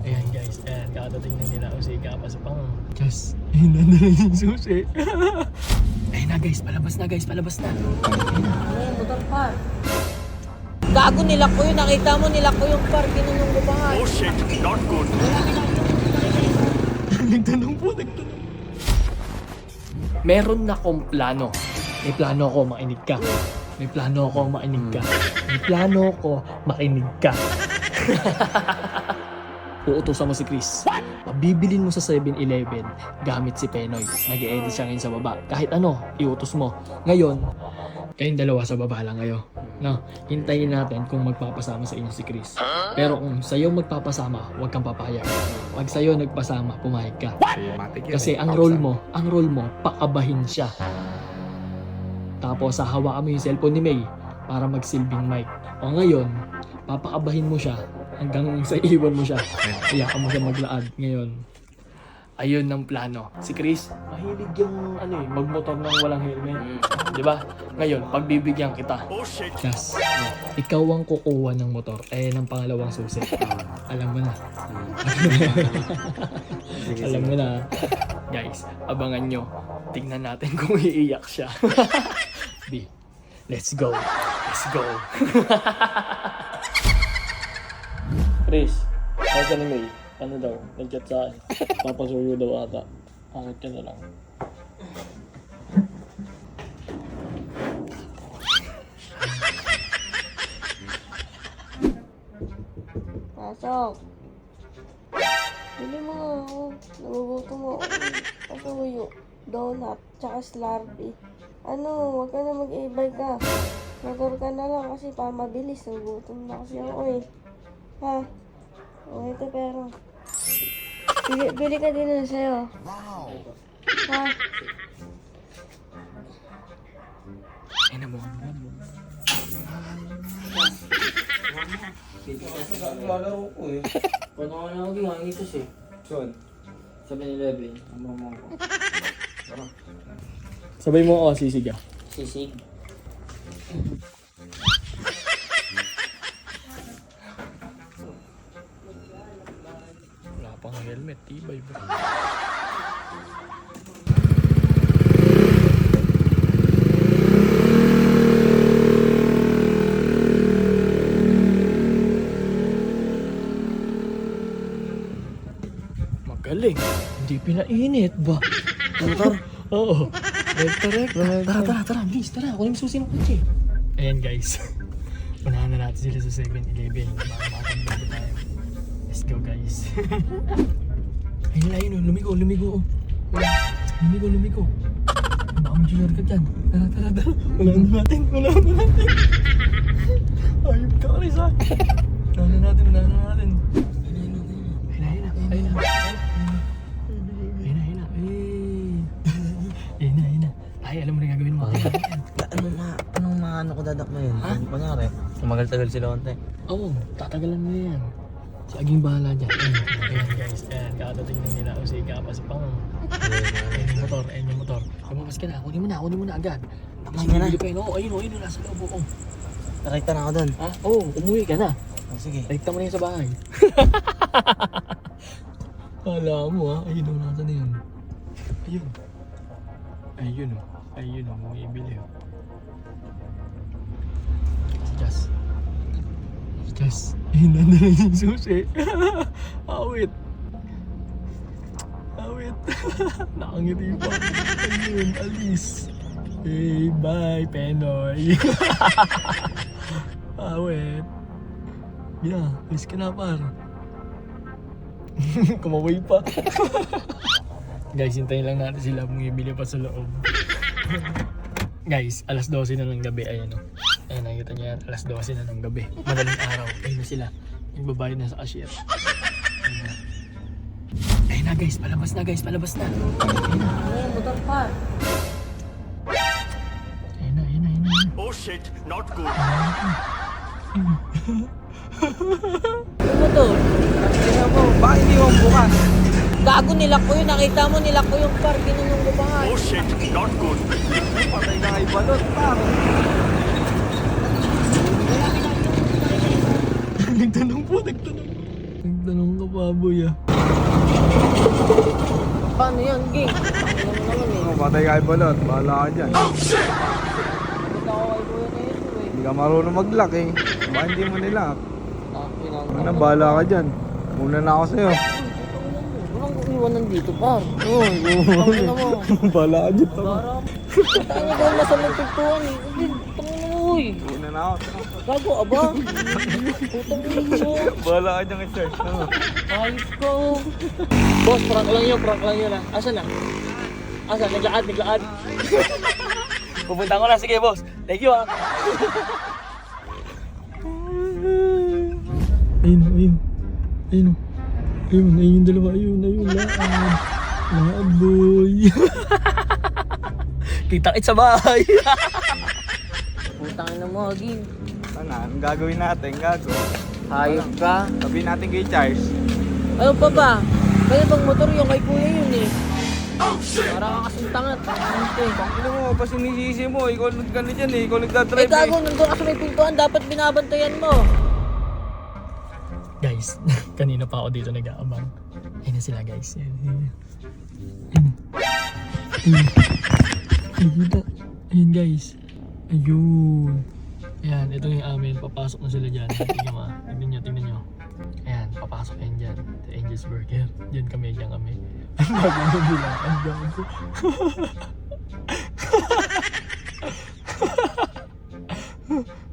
Ayan guys, ayan, kakadating na nila Usika pa sa pang. Just, ayun na yung susi. Ayun na guys, palabas na guys, palabas na. Ayun, motor par. Gago nila ko yun, nakita mo nila ko yung par, ginanong ko ba nga. Oh shit, not good. Nagtanong po. Meron na akong plano. May plano ako, makinig ka. May plano ako, makinig ka. May plano ako, makinig ka. Uutusan mo si Chris. Pabibilin mo sa 7-Eleven gamit si Penoy. Nag-e-edit siya ngayon sa baba. Kahit ano, iutos mo. Ngayon, kayong dalawa sa baba lang kayo. No, hintayin natin kung magpapasama sa inyo si Chris. Pero kung sa'yo magpapasama, huwag kang papayag. Pag sa'yo nagpasama, pumayag ka. Kasi ang role mo, pakabahin siya. Tapos hahawakan mo yung cellphone ni May para magsilbing mic. O ngayon, papakabahin mo siya hanggang sa iwan mo siya. Iyakan mo siya maglaad. Ngayon, ayun ang plano. Si Chris, mahilig yung magmotor ng walang helmet. Di ba? Ngayon, pagbibigyan kita. Oh shit. Yes. Ikaw ang kukuha ng motor. Ng pangalawang susi. Alam mo na. Alam mo na. Guys, abangan nyo. Tingnan natin kung iiyak siya. B, let's go. Let's go. Chris, kaya ka ni May. Ano daw? Nag-chat sa akin. Papasuyo daw ata. Akit ka na lang. Pasok. Bili mo nga ako. Nagugutom mo ako. Pasuyo, donut, tsaka Slurpee. Ano, wag ka na mag-e-bike ka. Motor ka na lang kasi para mabilis. Nagugutom na kasi ako eh. Ha? O, ito pero. Bili ka din na sa'yo. Ha? Ay na mo. Lalaro ko eh. Paano ka na mag-iwangitos eh? Saan? 7-Eleven. Ang mama ko. Sabay mo ako, sisig ah. Sisig. Wala pang helmet, tibay ba? Magaling. Hindi pinainit ba? Motor? Oo. Tara, please, tara. Kunin mo susi ng kotse. Ayan guys. Unahan na natin sila sa 7-Eleven. Baka makapagbago tayo. Let's go guys. Ayun, lumigo. Lumigo. Baka mag-junior ka dyan. Tara. Unahan na natin. Ayun ka, Chris ha. Unahan na natin. Ayun na. Ay, alam mo na gagawin mo. Anong ko dadakmayin? Ha? Kunyari, tumagal-tagal sila konti. Oo, tatagalan mo yan. Si Aging bahala dyan. Ayan guys, kakadating na nila Usika pa sa pang. Ayun yung motor. Lumabas ka na, kunin mo na agad. Tapos Ayun na. bibili pa yun. Oo, ayun, nasa loob. Oo. Nakita na ako doon. Ha? Oo, umuwi ka na. Oh, sige. Rekta mo na yun sa bahay. Kala mo ha, ayun o, nasa na yun. Ayun o, bumibili o. Si Jess. Ayun na yung susi. Awit. Nakangiti pa. Ayun, alis. Hey, bye, Penoy. Awit. Yeah, alis ka na par. Kumaway pa. Guys, hintayin lang natin sila bumibili pa sa loob. Guys, alas 12 na ng gabi. Ayan o. Ayan, nakikita niyo yan. Alas 12 na ng gabi. Madaling araw. Ayun na sila. Nagbabayad na sa cashier. Ayun na guys, palabas na. Ayun, motor par. Ayun na. Oh shit, not good. Yung motor. Tingnan mo. Bakit hindi mo bukas? Gago nila ko yun, nakita mo nila ko yung par, ginanong ko ba nga. Oh shit, not good. Patay na kay balot, pare. Nagtanong po. Nagtanong ka pa, boy ah. Paano yan, Ging? Ano naman eh. Oh, patay ka kay Balot. Bahala ka dyan. Bakit ako kay Kuya na yun eh. Hindi ka marunong mag-lock eh. Baka hindi mo nilock. Takin Ano, bahala ka dyan. Muna na ako sa'yo. Walang iwanan dito, par. Oo, Tangin na mo. bahala ka dyan. Barang. Tayo na gawin nasa may pintuan eh. Hindi, tangin na mo eh. Muna na ako. Gago, aba. Putang ina mo. Bahala ka dyan kay Charles. Ano? Ayos ko. Boss, prank lang yun ah. Asan na? Asan? Naglakad. Pupunta ko na, sige boss. Thank you ah. Ayun yung dalawa, laad boy. Kita-kit sa bahay. Putang ina mo, Ging. Ano, anong gagawin natin? Gago. Hayop ka. Sabihin natin kay Charles. Ano pa ba? Kaya bang motor yung kay Kuya yun eh. Para ka kasing tanga. Ano mo, pa sinisisi mo. Ikaw nagkano dyan eh. Ikaw Eh nagdadrive eh. gago, nandun ka sa may pintuan. Dapat binabantayan mo. Guys, kanina pa ako dito nag-aabang. Ayun na sila guys. Ayun. Nakita. Ayun guys. Ayun. Ayan, ito yung amin. Papasok na sila dyan. Tignan nyo. Ayan, papasok yan dyan. Sa Angel's Burger. Dyan kami. Ang bago nyo bilang. Ang gago.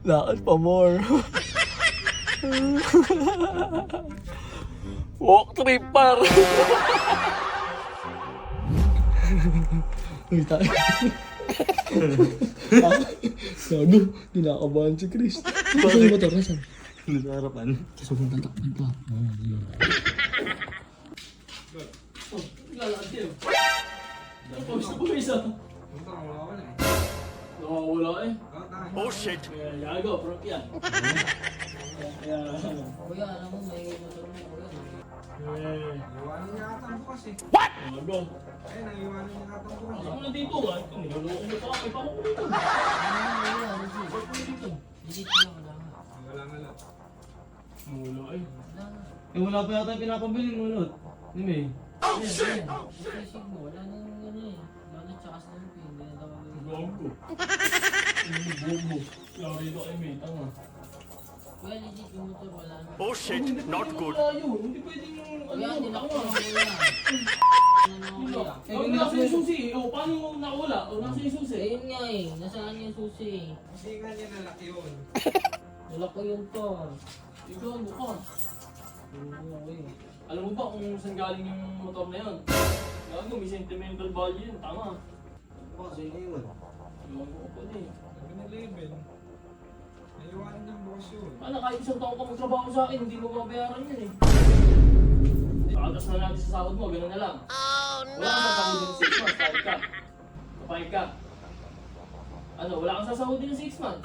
Lakad pa more. Walk trip par. Uy, tayo. Gago, dinakabahan si Chris. Saan yung motor? Nasaan? Sa harapan. Sobrang tatakpan pa. Lalakad kayo. Gusto ko isa. Nakawala eh. Oh shit. Gago, prop yan. Kuya, alam mo, may motor mo kuya. Iwanan niya ata ang bukas eh. Gago. Ayun, naiwanan niya ata ang bukas. Ako na dito ah. Niloloko mo pa ako. Paano ko dito? Digit mo, wala nga. Wala nga lang. Wala eh. Eh, wala pa yata yung pinapabili mo, Lord. Hindi may. Ayan. Isisig mo, wala nang ano eh. Wala tsaka sa MP, hindi na daw ako. Gago. Bobo. Lari ko kay May. Tanga. Kuya, legit yung motor, wala na. Oh shit, not good. Hindi pwedeng Kuya, hindi na ako ah. kuya. Ano na kuya? Nasa yung susi. O, paano mo nakawala? O, nasa yung susi. Ayun nga eh, nasaan yung susi? Hindi nga niya nalaki yun. Wala ko yung car. Ikaw, bukas. Oo eh. Alam mo ba kung saan galing yung motor na yun? Gago, may sentimental value yun. Tama. Kasi yun. Ewan ko pa din. Sabi na label. Naiwanan niya ang bukas yun. Ano, kahit isang taon ka magtrabaho sa akin, hindi mo mabayaran yun eh. Pakatas na natin sa sahod mo, gano'n na lang. Oh no! Wala kang sasahodin ng 6 months, kahit ka. Kapahit ka. Ano, wala kang sasahodin ng 6 months.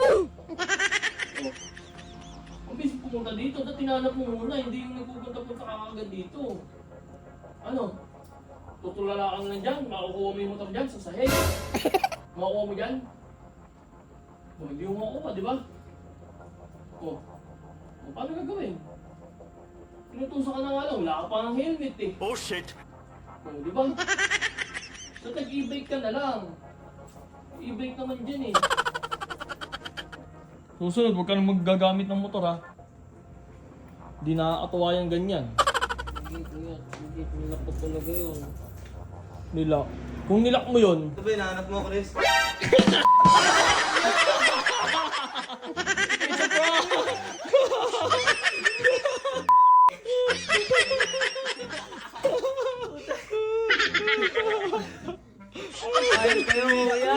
Kung bis pumunta dito, dahil tinanap mo muna, hindi yung nagpupunta-punta ka agad dito. Ano? Tutulala ka na lang dyan, makukuha mo yung motor dyan sa sahig. Makukuha mo dyan. O, hindi mo makukuha, di ba? O, paano gagawin? Pinutusan ka na nga lang, wala ka pa ng helmet eh. Oh shit. O, di ba? So, tag-e-brake ka na lang. E-brake naman dyan eh. Susunod, huwag ka nang magagamit ng motor ha. Di nakakatuwa yung ganyan. Hindi kuya, legit, nilak ko talaga yun. Nilak. Kung nilak mo yun, Ito ba, hinahanap mo, Chris? Ayun kayo, kuya.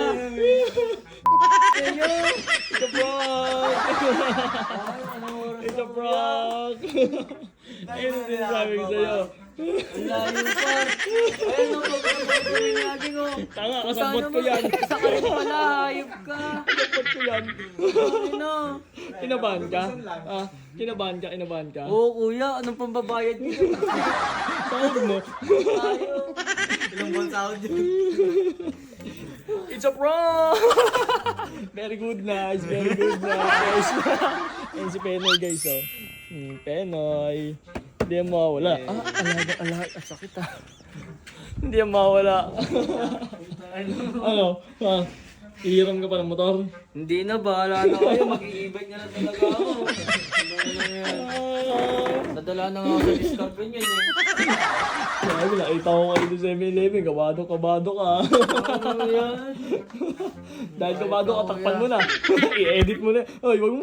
it's a prank! Ayun ang sinasabi ko sa'yo. Ang layo pa. Ayun ang pagkakagawin natin oh. Tanga, kasabot ko yan. Isa ka rin pala, hayop ka. Kasabot ko yan. Ano? Kinabahan ka? Ah, kinabahan ka? Oo kuya, anong pambabayad niyo? Sahod mo. Hayop. Ilang buwan sahod yun. It's a prank! Very good, nice. Very good, nice. Ayun si Penoy, guys, oh. Penoy. Hindi yan mawawala. Alaga. At sakit ah. Hindi yan mawawala. Ano? Ihiram ka pa ng motor? Hindi na, bahala na kayo. Mag-i-e-bike na lang talaga ako. Nadala na nga ako sa discount yun eh. Sabi, nakita ko kayo sa 7-Eleven. Kabado ka. Ano yan? Dahil kabado ka, takpan mo na. I-edit mo na. Ay, wag mo